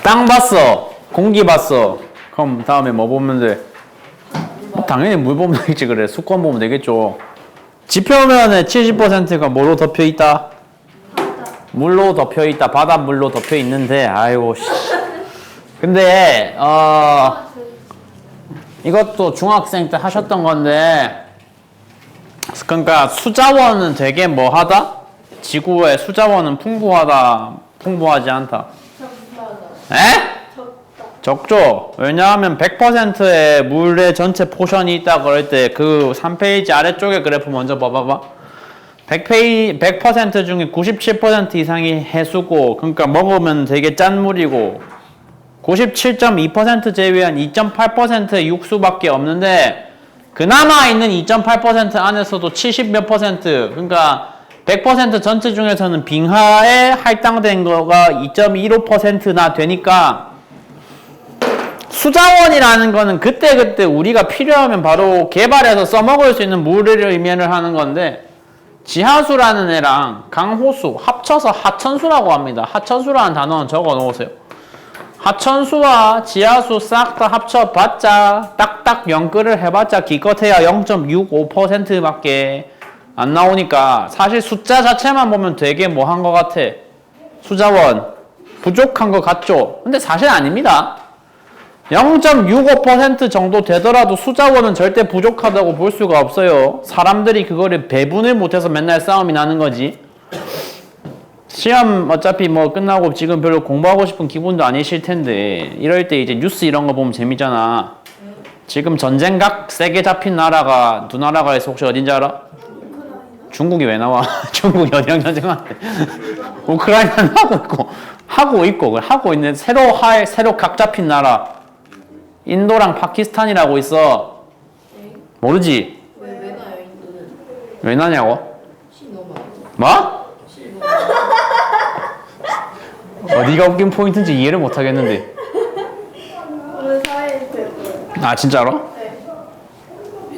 땅 봤어. 공기 봤어. 그럼 다음에 뭐 보면 돼? 당연히 물 보면 되겠지. 그래. 수권 보면 되겠죠. 지표면에 70%가 뭐로 덮여 있다? 물로 덮여 있다. 바닷물로 덮여 있는데 아이고 씨. 근데 이것도 중학생 때 하셨던 건데 그러니까 수자원은 되게 뭐하다? 지구의 수자원은 풍부하다, 풍부하지 않다. 에? 적죠. 왜냐하면 100%의 물의 전체 포션이 있다 그럴 때 그 3페이지 아래쪽에 그래프 먼저 봐봐봐. 100% 중에 97% 이상이 해수고 그러니까 먹으면 되게 짠 물이고 97.2% 제외한 2.8%의 육수밖에 없는데 그나마 있는 2.8% 안에서도 70 몇 %, 그러니까 100% 전체 중에서는 빙하에 할당된 거가 2.15%나 되니까 수자원이라는 거는 그때그때 우리가 필요하면 바로 개발해서 써먹을 수 있는 물을 의미를 하는 건데 지하수라는 애랑 강호수 합쳐서 하천수라고 합니다. 하천수라는 단어는 적어 놓으세요. 하천수와 지하수 싹 다 합쳐봤자 딱딱 연끌을 해봤자 기껏해야 0.65%밖에 안 나오니까 사실 숫자 자체만 보면 되게 뭐 한 것 같아. 수자원 부족한 것 같죠? 근데 사실 아닙니다. 0.65% 정도 되더라도 수자원은 절대 부족하다고 볼 수가 없어요. 사람들이 그거를 배분을 못해서 맨날 싸움이 나는 거지. 시험 어차피 뭐 끝나고 지금 별로 공부하고 싶은 기분도 아니실 텐데 이럴 때 이제 뉴스 이런 거 보면 재밌잖아. 지금 전쟁각 세게 잡힌 나라가 두 나라가 있어. 혹시 어딘지 알아? 중국이 왜 나와? 중국이 어디랑 전쟁하는데? 우크라이나는 하고 있는 새로 각 잡힌 나라 인도랑 파키스탄이라고 있어. 모르지? 왜 나요 인도는? 왜 나냐고? 시 너무 많아. 뭐? 어디가 웃긴 포인트인지 이해를 못 하겠는데. 오늘 사회 배워요. 아 진짜로? 네.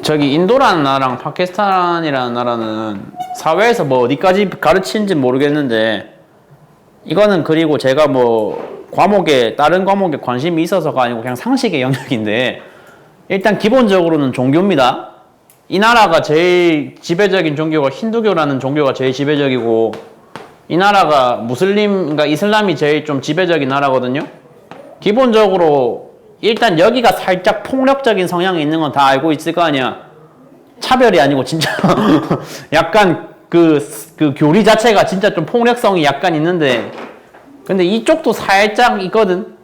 저기 인도라는 나라랑 파키스탄이라는 나라는 사회에서 뭐 어디까지 가르치는지 모르겠는데 이거는 그리고 제가 뭐 다른 과목에 관심이 있어서가 아니고 그냥 상식의 영역인데 일단 기본적으로는 종교입니다. 이 나라가 제일 지배적인 종교가 힌두교라는 종교가 제일 지배적이고 이 나라가 그러니까 이슬람이 제일 좀 지배적인 나라거든요. 기본적으로 일단 여기가 살짝 폭력적인 성향이 있는 건 다 알고 있을 거 아니야. 차별이 아니고 진짜 약간 그 교리 자체가 진짜 좀 폭력성이 약간 있는데 근데 이쪽도 살짝 있거든.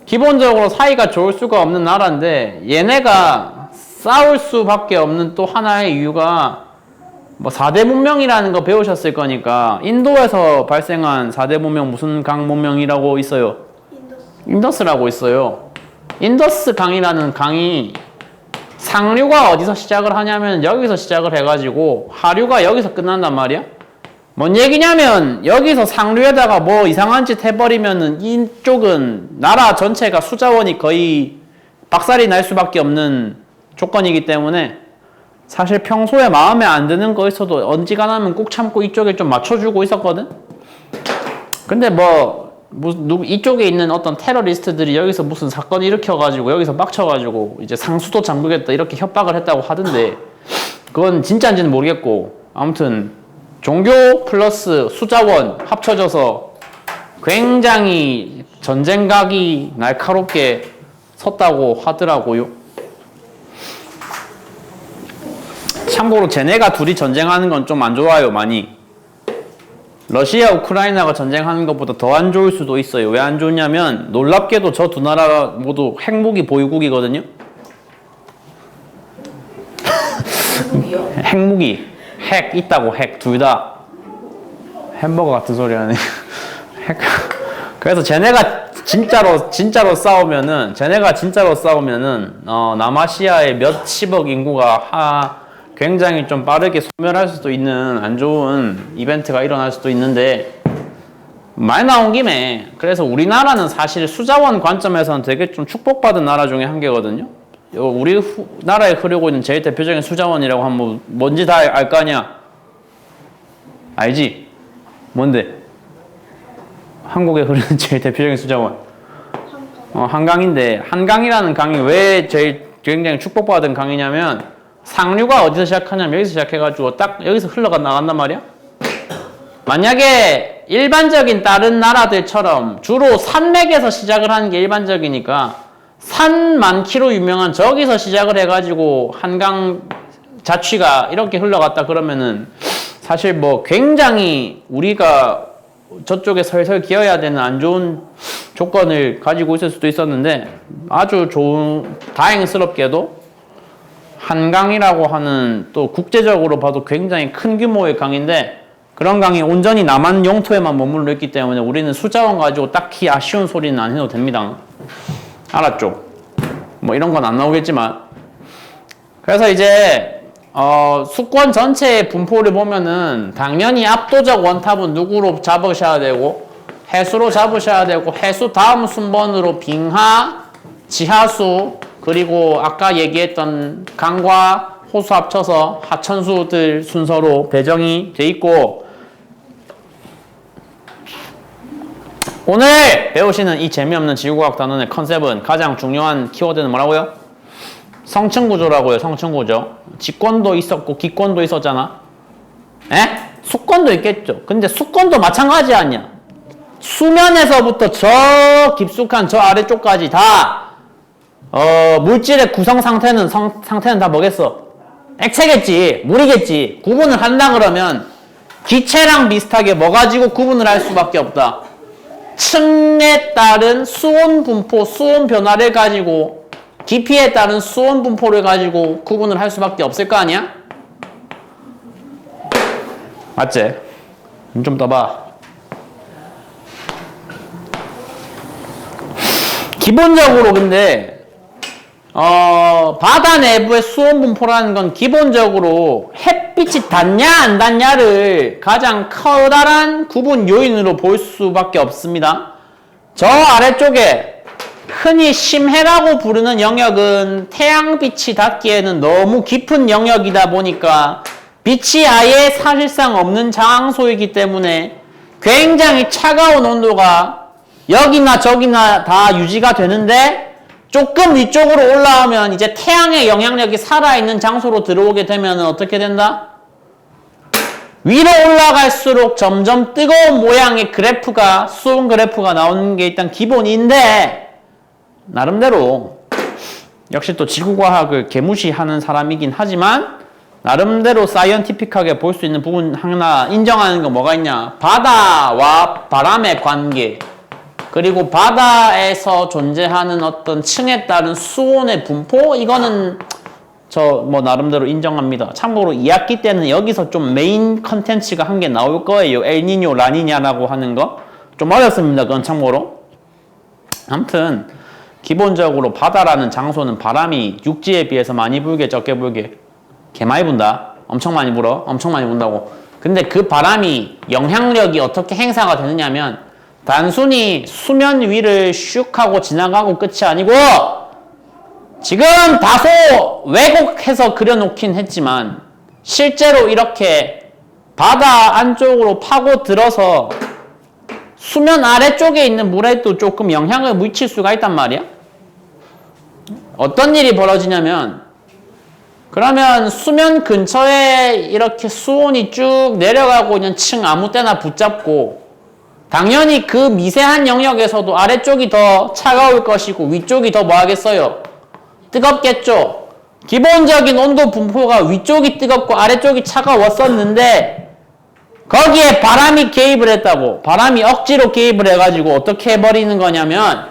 기본적으로 사이가 좋을 수가 없는 나라인데 얘네가 싸울 수밖에 없는 또 하나의 이유가 뭐 4대 문명이라는 거 배우셨을 거니까 인도에서 발생한 4대 문명 무슨 강 문명이라고 있어요? 인더스라고 있어요. 인더스 강이라는 강이 상류가 어디서 시작을 하냐면 여기서 시작을 해가지고 하류가 여기서 끝난단 말이야. 뭔 얘기냐면 여기서 상류에다가 뭐 이상한 짓 해버리면은 이쪽은 나라 전체가 수자원이 거의 박살이 날 수밖에 없는 조건이기 때문에 사실 평소에 마음에 안 드는 거 있어도 언지간하면 꾹 참고 이쪽에 좀 맞춰주고 있었거든. 근데 이쪽에 있는 어떤 테러리스트들이 여기서 무슨 사건 일으켜가지고 여기서 빡쳐가지고 이제 상수도 잠그겠다 이렇게 협박을 했다고 하던데 그건 진짜인지는 모르겠고 아무튼 종교 플러스 수자원 합쳐져서 굉장히 전쟁각이 날카롭게 섰다고 하더라고요. 참고로 쟤네가 둘이 전쟁하는 건 좀 안 좋아요. 많이. 러시아, 우크라이나가 전쟁하는 것보다 더 안 좋을 수도 있어요. 왜 안 좋냐면 놀랍게도 저 두 나라 모두 핵무기 보유국이거든요. 한국이요? 핵무기. 핵 있다고 핵 둘 다. 햄버거 같은 소리 하네. 핵. 그래서 쟤네가 진짜로 싸우면은 남아시아의 몇십억 인구가 굉장히 좀 빠르게 소멸할 수도 있는 안 좋은 이벤트가 일어날 수도 있는데 말 나온 김에 그래서 우리나라는 사실 수자원 관점에서는 되게 좀 축복받은 나라 중에 한 개거든요. 우리 나라에 흐르고 있는 제일 대표적인 수자원이라고 하면 뭔지 다 알 거 아니야? 알지? 뭔데? 한국에 흐르는 제일 대표적인 수자원 한강인데 한강이라는 강이 왜 제일 굉장히 축복받은 강이냐면 상류가 어디서 시작하냐면 여기서 시작해가지고 딱 여기서 흘러가 나간단 말이야. 만약에 일반적인 다른 나라들처럼 주로 산맥에서 시작을 하는 게 일반적이니까 산 많기로 유명한 저기서 시작을 해가지고 한강 자취가 이렇게 흘러갔다 그러면은 사실 뭐 굉장히 우리가 저쪽에 설설 기어야 되는 안 좋은 조건을 가지고 있을 수도 있었는데 아주 좋은 다행스럽게도 한강이라고 하는 또 국제적으로 봐도 굉장히 큰 규모의 강인데 그런 강이 온전히 남한 영토에만 머물러 있기 때문에 우리는 수자원 가지고 딱히 아쉬운 소리는 안 해도 됩니다. 알았죠? 뭐 이런 건 안 나오겠지만 그래서 이제 수권 전체의 분포를 보면은 당연히 압도적 원탑은 누구로 잡으셔야 되고 해수로 잡으셔야 되고 해수 다음 순번으로 빙하, 지하수 그리고 아까 얘기했던 강과 호수 합쳐서 하천수들 순서로 배정이 돼 있고 오늘 배우시는 이 재미없는 지구과학 단원의 컨셉은 가장 중요한 키워드는 뭐라고요? 성층구조라고요. 성층구조. 직권도 있었고 기권도 있었잖아. 에? 수권도 있겠죠. 근데 수권도 마찬가지 아니야. 수면에서부터 저 깊숙한 저 아래쪽까지 다 물질의 구성 상태는 다 뭐겠어? 액체겠지. 물이겠지. 구분을 한다 그러면 기체랑 비슷하게 뭐 가지고 구분을 할 수밖에 없다. 층에 따른 수온 분포, 수온 변화를 가지고 깊이에 따른 수온 분포를 가지고 구분을 할 수밖에 없을 거 아니야? 맞지? 좀 떠봐. 기본적으로 근데 바다 내부의 수온 분포라는 건 기본적으로 햇빛이 닿냐 안 닿냐를 가장 커다란 구분 요인으로 볼 수밖에 없습니다. 저 아래쪽에 흔히 심해라고 부르는 영역은 태양빛이 닿기에는 너무 깊은 영역이다 보니까 빛이 아예 사실상 없는 장소이기 때문에 굉장히 차가운 온도가 여기나 저기나 다 유지가 되는데 조금 위쪽으로 올라오면 이제 태양의 영향력이 살아있는 장소로 들어오게 되면 어떻게 된다? 위로 올라갈수록 점점 뜨거운 모양의 그래프가 수온 그래프가 나오는 게 일단 기본인데 나름대로 역시 또 지구과학을 개무시하는 사람이긴 하지만 나름대로 사이언티픽하게 볼 수 있는 부분 하나 인정하는 건 뭐가 있냐? 바다와 바람의 관계 그리고 바다에서 존재하는 어떤 층에 따른 수온의 분포 이거는 저 뭐 나름대로 인정합니다. 참고로 2학기 때는 여기서 좀 메인 컨텐츠가 한 개 나올 거예요. 엘니뇨, 라니냐라고 하는 거. 좀 어렵습니다. 그건 참고로. 아무튼 기본적으로 바다라는 장소는 바람이 육지에 비해서 많이 불게 적게 불게 개 많이 분다. 엄청 많이 불어. 엄청 많이 분다고. 근데 그 바람이 영향력이 어떻게 행사가 되느냐면 단순히 수면 위를 슉 하고 지나가고 끝이 아니고 지금 다소 왜곡해서 그려놓긴 했지만 실제로 이렇게 바다 안쪽으로 파고들어서 수면 아래쪽에 있는 물에도 조금 영향을 미칠 수가 있단 말이야. 어떤 일이 벌어지냐면 그러면 수면 근처에 이렇게 수온이 쭉 내려가고 있는 층 아무 때나 붙잡고 당연히 그 미세한 영역에서도 아래쪽이 더 차가울 것이고 위쪽이 더 뭐 하겠어요? 뜨겁겠죠? 기본적인 온도 분포가 위쪽이 뜨겁고 아래쪽이 차가웠었는데 거기에 바람이 개입을 했다고. 바람이 억지로 개입을 해가지고 어떻게 해버리는 거냐면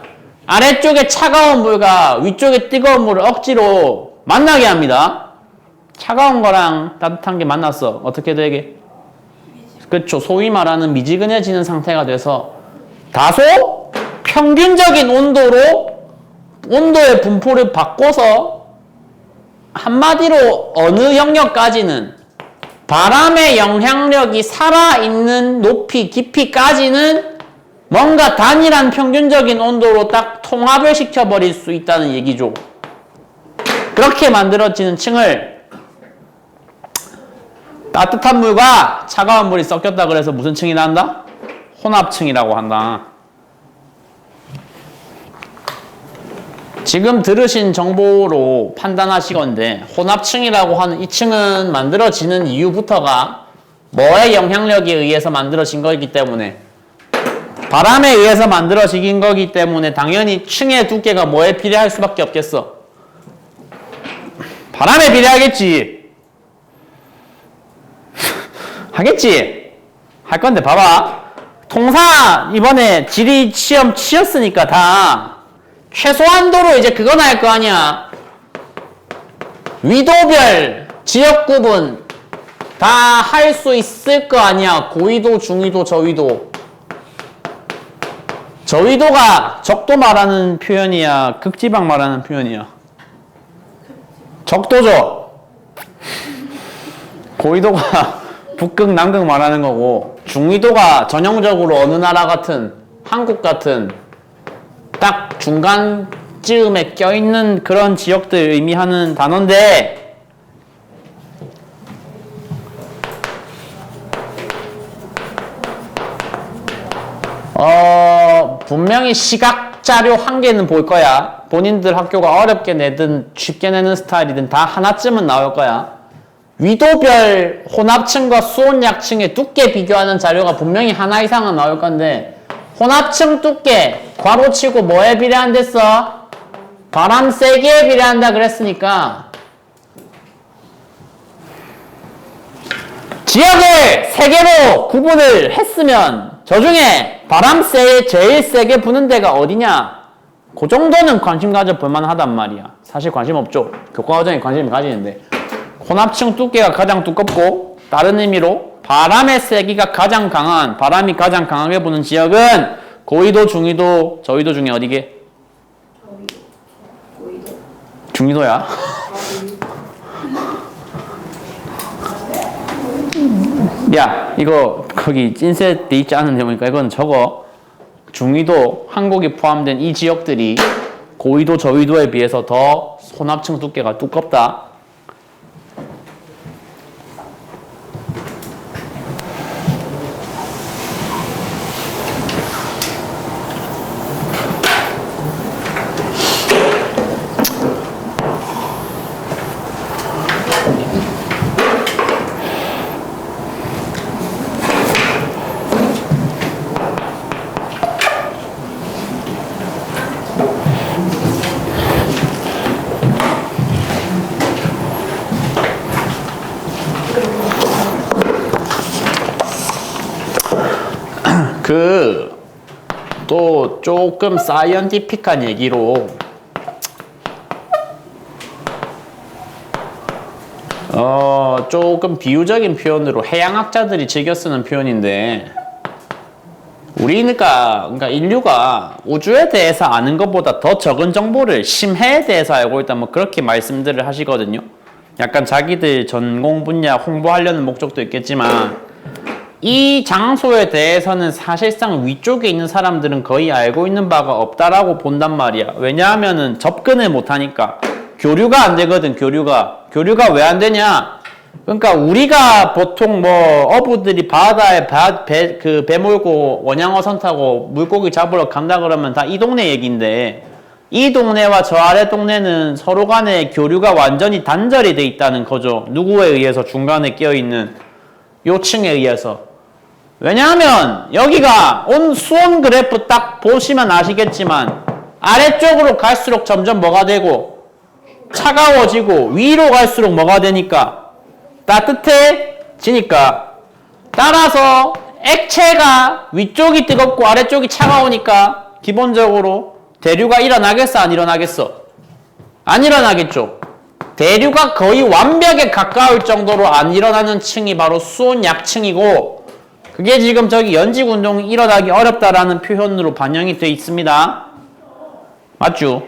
아래쪽에 차가운 물과 위쪽에 뜨거운 물을 억지로 만나게 합니다. 차가운 거랑 따뜻한 게 만났어. 어떻게 되게? 그렇죠. 소위 말하는 미지근해지는 상태가 돼서 다소 평균적인 온도의 분포를 바꿔서 한마디로 어느 영역까지는 바람의 영향력이 살아있는 높이, 깊이까지는 뭔가 단일한 평균적인 온도로 딱 통합을 시켜버릴 수 있다는 얘기죠. 그렇게 만들어지는 층을 따뜻한 물과 차가운 물이 섞였다 그래서 무슨 층이 난다? 혼합층이라고 한다. 지금 들으신 정보로 판단하시건데 혼합층이라고 하는 이 층은 만들어지는 이유부터가 뭐의 영향력에 의해서 만들어진 거기 때문에 바람에 의해서 만들어진 거기 때문에 당연히 층의 두께가 뭐에 비례할 수밖에 없겠어. 바람에 비례하겠지. 하겠지. 할 건데 봐봐. 통사 이번에 지리 시험 치였으니까 다 최소한도로 이제 그건 할 거 아니야. 위도별 지역 구분 다 할 수 있을 거 아니야. 고위도, 중위도, 저위도. 저위도가 적도 말하는 표현이야? 극지방 말하는 표현이야? 적도죠. 고위도가 북극, 남극 말하는 거고 중위도가 전형적으로 어느 나라 같은 한국 같은 딱 중간쯤에 껴있는 그런 지역들 의미하는 단어인데 분명히 시각 자료 한 개는 볼 거야. 본인들 학교가 어렵게 내든 쉽게 내는 스타일이든 다 하나쯤은 나올 거야. 위도별 혼합층과 수온약층의 두께 비교하는 자료가 분명히 하나 이상은 나올 건데 혼합층 두께 괄호치고 뭐에 비례한댔어? 바람 세기에 비례한다 그랬으니까 지역을 세 개로 구분을 했으면 저 중에 바람 제일 세게 부는 데가 어디냐? 그 정도는 관심 가져볼 만하단 말이야. 사실 관심 없죠. 교과과정에 관심 가지는데 혼합층 두께가 가장 두껍고 다른 의미로 바람의 세기가 가장 강한 바람이 가장 강하게 부는 지역은 고위도, 중위도, 저위도 중에 어디게? 고위도. 중위도야. 야, 이거 거기 찐셋 돼 있지 않은데 보니까 이건 저거 중위도, 한국이 포함된 이 지역들이 고위도, 저위도에 비해서 더 혼합층 두께가 두껍다. 또 조금 사이언티픽한 얘기로 조금 비유적인 표현으로 해양학자들이 즐겨 쓰는 표현인데 그러니까 인류가 우주에 대해서 아는 것보다 더 적은 정보를 심해에 대해서 알고 있다 뭐 그렇게 말씀들을 하시거든요. 약간 자기들 전공 분야 홍보하려는 목적도 있겠지만 이 장소에 대해서는 사실상 위쪽에 있는 사람들은 거의 알고 있는 바가 없다라고 본단 말이야. 왜냐하면은 접근을 못하니까 교류가 안 되거든. 교류가 왜 안 되냐? 그러니까 우리가 보통 뭐 어부들이 바다에 배 몰고 원양어선 타고 물고기 잡으러 간다 그러면 다 이 동네 얘기인데 이 동네와 저 아래 동네는 서로 간에 교류가 완전히 단절이 돼 있다는 거죠. 누구에 의해서 중간에 끼어 있는 요층에 의해서. 왜냐하면 여기가 수온 그래프 딱 보시면 아시겠지만 아래쪽으로 갈수록 점점 뭐가 되고 차가워지고 위로 갈수록 뭐가 되니까 따뜻해지니까 따라서 액체가 위쪽이 뜨겁고 아래쪽이 차가우니까 기본적으로 대류가 일어나겠어 안 일어나겠어? 안 일어나겠죠. 대류가 거의 완벽에 가까울 정도로 안 일어나는 층이 바로 수온 약층이고 그게 지금 저기 연직 운동이 일어나기 어렵다라는 표현으로 반영이 되어 있습니다. 맞죠?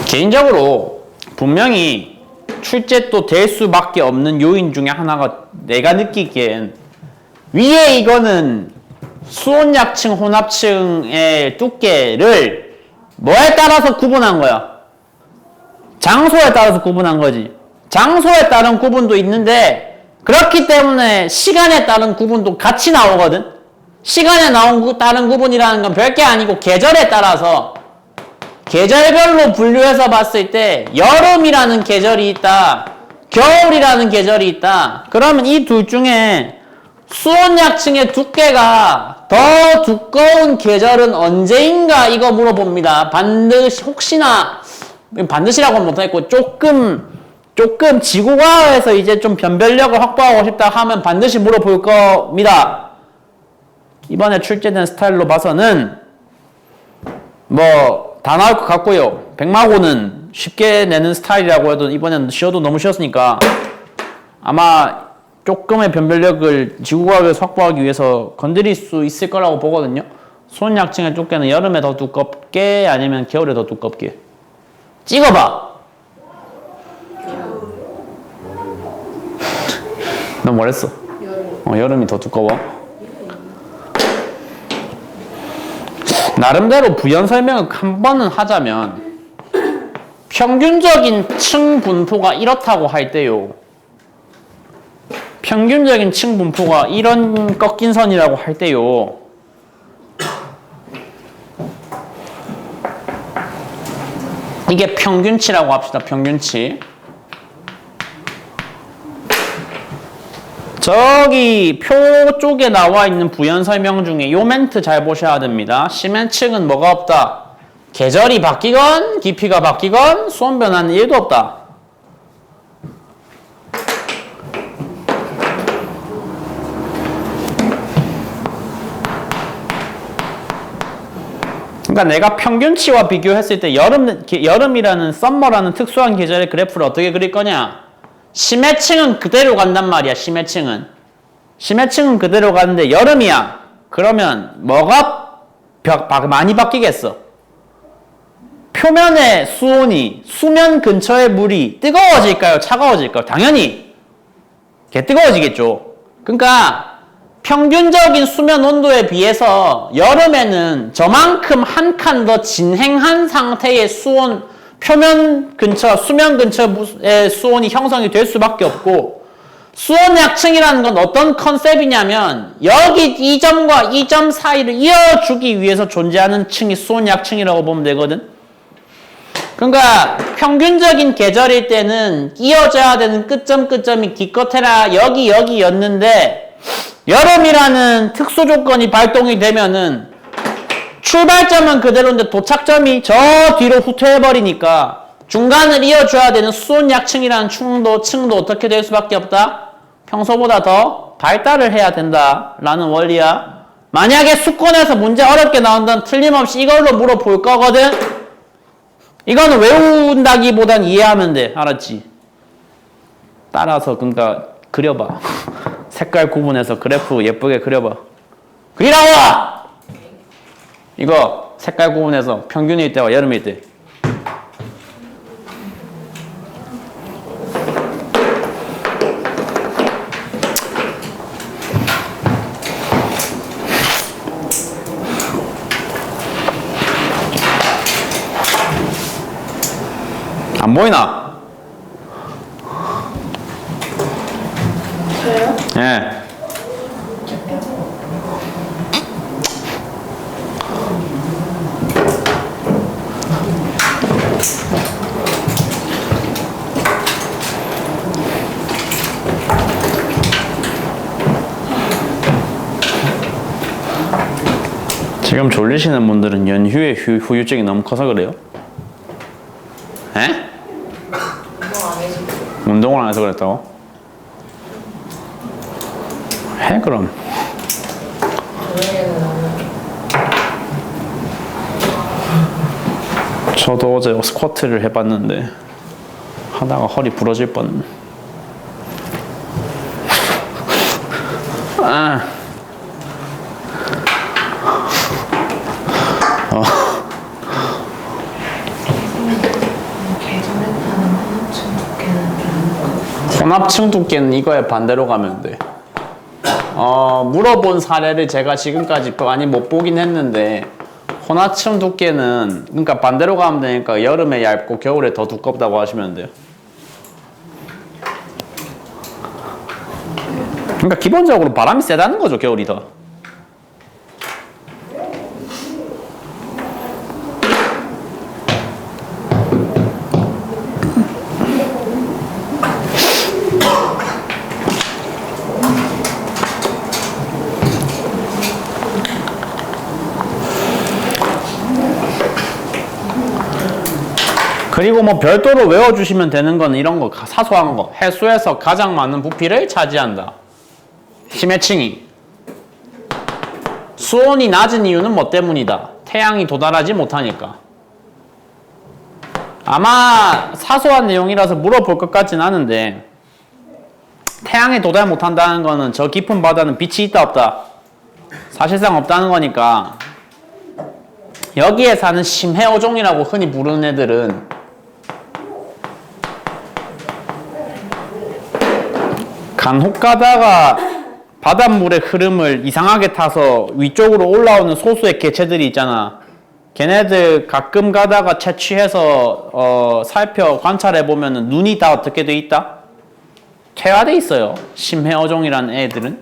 개인적으로 분명히 출제도 될 수밖에 없는 요인 중에 하나가 내가 느끼기엔 위에 이거는 수온약층, 혼합층의 두께를 뭐에 따라서 구분한 거야? 장소에 따라서 구분한 거지. 장소에 따른 구분도 있는데 그렇기 때문에 시간에 따른 구분도 같이 나오거든. 시간에 따른 구분이라는 건 별게 아니고 계절에 따라서 계절별로 분류해서 봤을 때 여름이라는 계절이 있다. 겨울이라는 계절이 있다. 그러면 이 둘 중에 수온약층의 두께가 더 두꺼운 계절은 언제인가 이거 물어봅니다. 반드시 혹시나 반드시라고는 못하겠고 조금 지구과학에서 이제 좀 변별력을 확보하고 싶다 하면 반드시 물어볼 겁니다. 이번에 출제된 스타일로 봐서는 뭐 다 나올 것 같고요. 백마고는 쉽게 내는 스타일이라고 해도 이번에는 쉬어도 너무 쉬웠으니까 아마 조금의 변별력을 지구과학에서 확보하기 위해서 건드릴 수 있을 거라고 보거든요. 수온약층의 두께는 여름에 더 두껍게 아니면 겨울에 더 두껍게 찍어봐. 너 뭐랬어? 여름이 더 두꺼워? 나름대로 부연 설명을 한 번은 하자면 평균적인 층 분포가 이렇다고 할 때요. 평균적인 층 분포가 이런 꺾인 선이라고 할 때요. 이게 평균치라고 합시다. 평균치. 저기 표 쪽에 나와 있는 부연 설명 중에 요 멘트 잘 보셔야 됩니다. 심해층은 뭐가 없다. 계절이 바뀌건 깊이가 바뀌건 수온 변화는 1도 없다. 그러니까 내가 평균치와 비교했을 때 여름이라는 썸머라는 특수한 계절의 그래프를 어떻게 그릴 거냐? 심해층은 그대로 간단 말이야. 심해층은 그대로 가는데 여름이야. 그러면 뭐가 많이 바뀌겠어? 표면의 수온이 수면 근처의 물이 뜨거워질까요? 차가워질까요? 당연히 개 뜨거워지겠죠. 그러니까 평균적인 수면 온도에 비해서 여름에는 저만큼 한 칸 더 진행한 상태의 표면 근처, 수면 근처의 수온이 형성이 될 수밖에 없고, 수온 약층이라는 건 어떤 컨셉이냐면 여기 이 점과 이 점 사이를 이어주기 위해서 존재하는 층이 수온 약층이라고 보면 되거든. 그러니까 평균적인 계절일 때는 이어져야 되는 끝점이 기껏해라 여기였는데 여름이라는 특수 조건이 발동이 되면은 출발점은 그대로인데 도착점이 저 뒤로 후퇴해버리니까 중간을 이어줘야 되는 수온 약층이라는 층도 어떻게 될 수밖에 없다? 평소보다 더 발달을 해야 된다라는 원리야. 만약에 수권에서 문제 어렵게 나온다면 틀림없이 이걸로 물어볼 거거든? 이거는 외운다기보단 이해하면 돼. 알았지? 따라서 그러니까 그려봐. 색깔 구분해서 그래프 예쁘게 그려봐. 그리라고! 이거 색깔 구분해서 평균일 때와 여름일 때. 안 보이나? 저요? 예. 지금 졸리시는 분들은 연휴에 후유증이 너무 커서 그래요? 에? 운동을 안 해서 그랬다고? 해 그럼. 저도 어제 스쿼트를 해봤는데 하다가 허리 부러질 뻔. 아. 혼합층 두께는 이거에 반대로 가면 돼. 물어본 사례를 제가 지금까지 많이 못 보긴 했는데 혼화층 두께는 그러니까 반대로 가면 되니까 여름에 얇고 겨울에 더 두껍다고 하시면 돼요. 그러니까 기본적으로 바람이 세다는 거죠, 겨울이 더. 그리고 뭐 별도로 외워주시면 되는 건 이런 거, 사소한 거. 해수에서 가장 많은 부피를 차지한다. 심해층이. 수온이 낮은 이유는 뭐 때문이다. 태양이 도달하지 못하니까. 아마 사소한 내용이라서 물어볼 것 같진 않은데, 태양에 도달 못한다는 거는 저 깊은 바다는 빛이 있다 없다? 사실상 없다는 거니까, 여기에 사는 심해어종이라고 흔히 부르는 애들은 간혹 가다가 바닷물의 흐름을 이상하게 타서 위쪽으로 올라오는 소수의 개체들이 있잖아. 걔네들 가끔 가다가 채취해서 살펴 관찰해 보면은 눈이 다 어떻게 돼 있다? 퇴화돼 있어요. 심해어종이라는 애들은.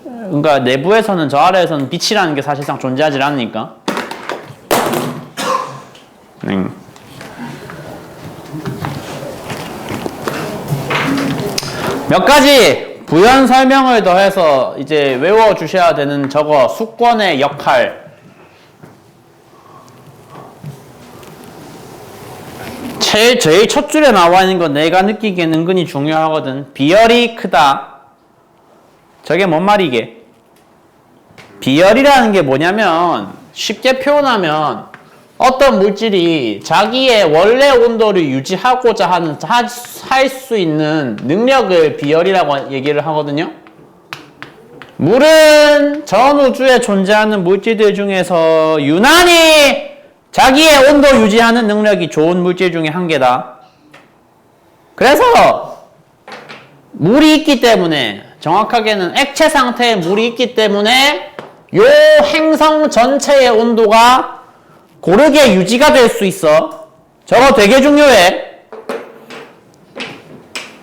그러니까 내부에서는 저 아래에서는 빛이라는 게 사실상 존재하지 않으니까. 몇 가지 부연 설명을 더해서 이제 외워 주셔야 되는 저거 수권의 역할. 제일 첫 줄에 나와 있는 건 내가 느끼기엔 은근히 중요하거든. 비열이 크다. 저게 뭔 말이게? 비열이라는 게 뭐냐면 쉽게 표현하면 어떤 물질이 자기의 원래 온도를 유지하고자 하는 할 수 있는 능력을 비열이라고 얘기를 하거든요. 물은 전 우주에 존재하는 물질들 중에서 유난히 자기의 온도 유지하는 능력이 좋은 물질 중에 한 개다. 그래서 물이 있기 때문에, 정확하게는 액체 상태의 물이 있기 때문에 요 행성 전체의 온도가 고르게 유지가 될 수 있어. 저거 되게 중요해.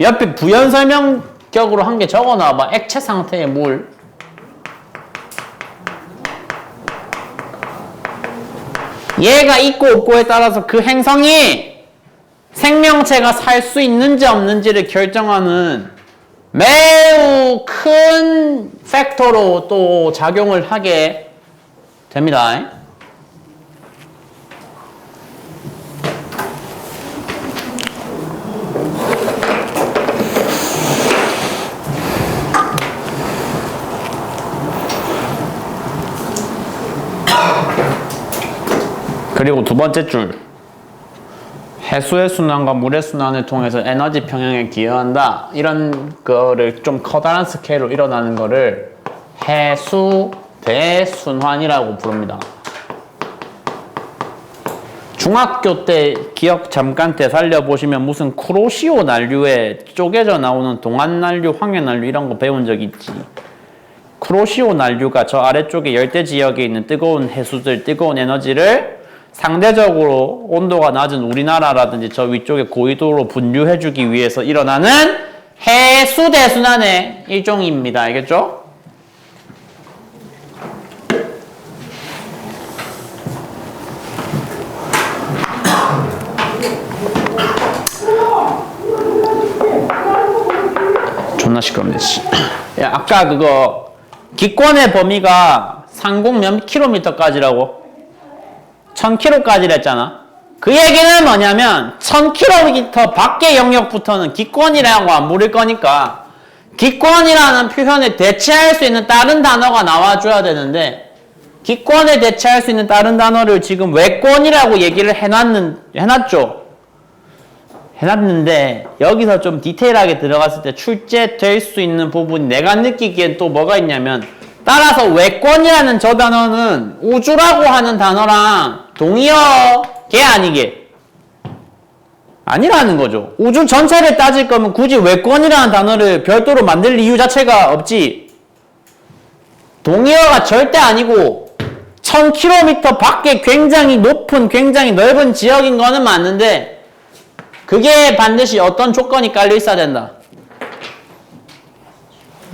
옆에 부연 설명격으로 한 개 적어 놔봐. 액체 상태의 물. 얘가 있고 없고에 따라서 그 행성이 생명체가 살 수 있는지 없는지를 결정하는 매우 큰 팩터로 또 작용을 하게 됩니다. 그리고 두 번째 줄. 해수의 순환과 물의 순환을 통해서 에너지 평형에 기여한다. 이런 거를 좀 커다란 스케일로 일어나는 거를 해수 대순환이라고 부릅니다. 중학교 때 기억 잠깐 되살려 보시면 무슨 쿠로시오 난류에 쪼개져 나오는 동안 난류, 황해 난류 이런 거 배운 적 있지. 쿠로시오 난류가 저 아래쪽에 열대 지역에 있는 뜨거운 해수들, 뜨거운 에너지를 상대적으로 온도가 낮은 우리나라라든지 저 위쪽에 고위도로 분류해주기 위해서 일어나는 해수 대순환의 일종입니다. 알겠죠? 존나 시끄럽네. 야, 아까 그거 기권의 범위가 상공 몇 킬로미터까지라고? 1000km까지를 했잖아. 그 얘기는 뭐냐면 1000km 밖의 영역부터는 기권이라고 안 부를 거니까 기권이라는 표현에 대체할 수 있는 다른 단어가 나와줘야 되는데 기권에 대체할 수 있는 다른 단어를 지금 외권이라고 얘기를 해놨죠. 해놨는데 여기서 좀 디테일하게 들어갔을 때 출제될 수 있는 부분이 내가 느끼기엔 또 뭐가 있냐면 따라서 외권이라는 저 단어는 우주라고 하는 단어랑 동의어 게 아니게 아니라는 거죠. 우주 전체를 따질 거면 굳이 외권이라는 단어를 별도로 만들 이유 자체가 없지. 동의어가 절대 아니고 1000km 밖에 굉장히 높은, 굉장히 넓은 지역인 거는 맞는데, 그게 반드시 어떤 조건이 깔려 있어야 된다.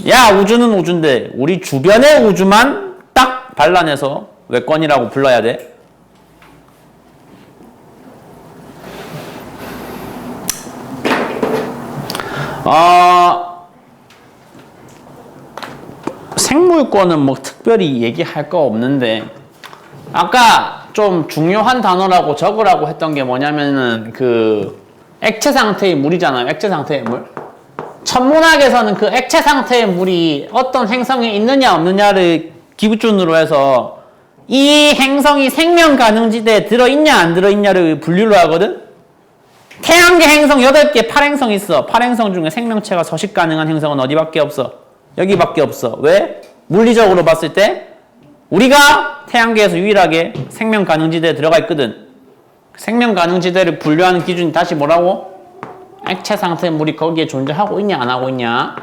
야, 우주는 우주인데, 우리 주변의 우주만 딱 발라내서 외권이라고 불러야 돼. 생물권은 뭐 특별히 얘기할 거 없는데, 아까 좀 중요한 단어라고 적으라고 했던 게 뭐냐면은 그 액체 상태의 물이잖아요. 액체 상태의 물. 천문학에서는 그 액체 상태의 물이 어떤 행성에 있느냐 없느냐를 기준으로 해서 이 행성이 생명 가능지대에 들어있냐 안 들어있냐를 분류를 하거든. 태양계 행성 8개 8행성 있어. 8행성 중에 생명체가 서식 가능한 행성은 어디밖에 없어? 여기밖에 없어. 왜? 물리적으로 봤을 때 우리가 태양계에서 유일하게 생명 가능지대에 들어가 있거든. 생명 가능지대를 분류하는 기준이 다시 뭐라고? 액체 상태의 물이 거기에 존재하고 있냐 안 하고 있냐.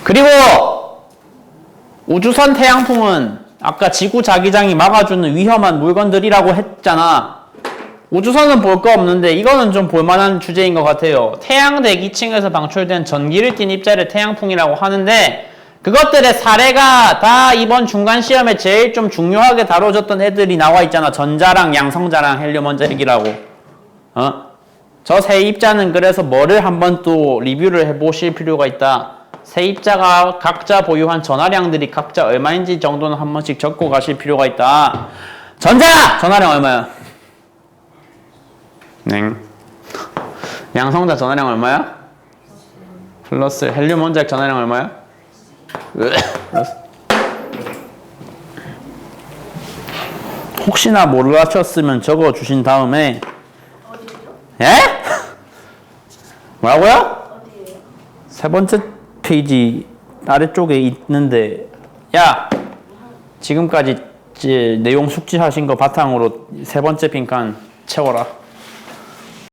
그리고 우주선 태양풍은 아까 지구 자기장이 막아주는 위험한 물건들이라고 했잖아. 우주선은 볼 거 없는데 이거는 좀 볼만한 주제인 것 같아요. 태양 대기층에서 방출된 전기를 띤 입자를 태양풍이라고 하는데 그것들의 사례가 다 이번 중간 시험에 제일 좀 중요하게 다뤄졌던 애들이 나와 있잖아. 전자랑 양성자랑 헬륨 원자 핵이라고. 저 세 입자는 그래서 뭐를 한번 또 리뷰를 해보실 필요가 있다. 세 입자가 각자 보유한 전하량들이 각자 얼마인지 정도는 한 번씩 적고 가실 필요가 있다. 전자! 전하량 얼마야? 네. 양성자 전하량 얼마야? 플러스 헬륨 원자 핵 전하량 얼마야? 플러스. 혹시나 모르셨으면 적어 주신 다음에 어디죠? 예? 뭐라고요? 어디에요? 세 번째 페이지 아래쪽에 있는데 야 지금까지 내용 숙지하신 거 바탕으로 세 번째 빈칸 채워라.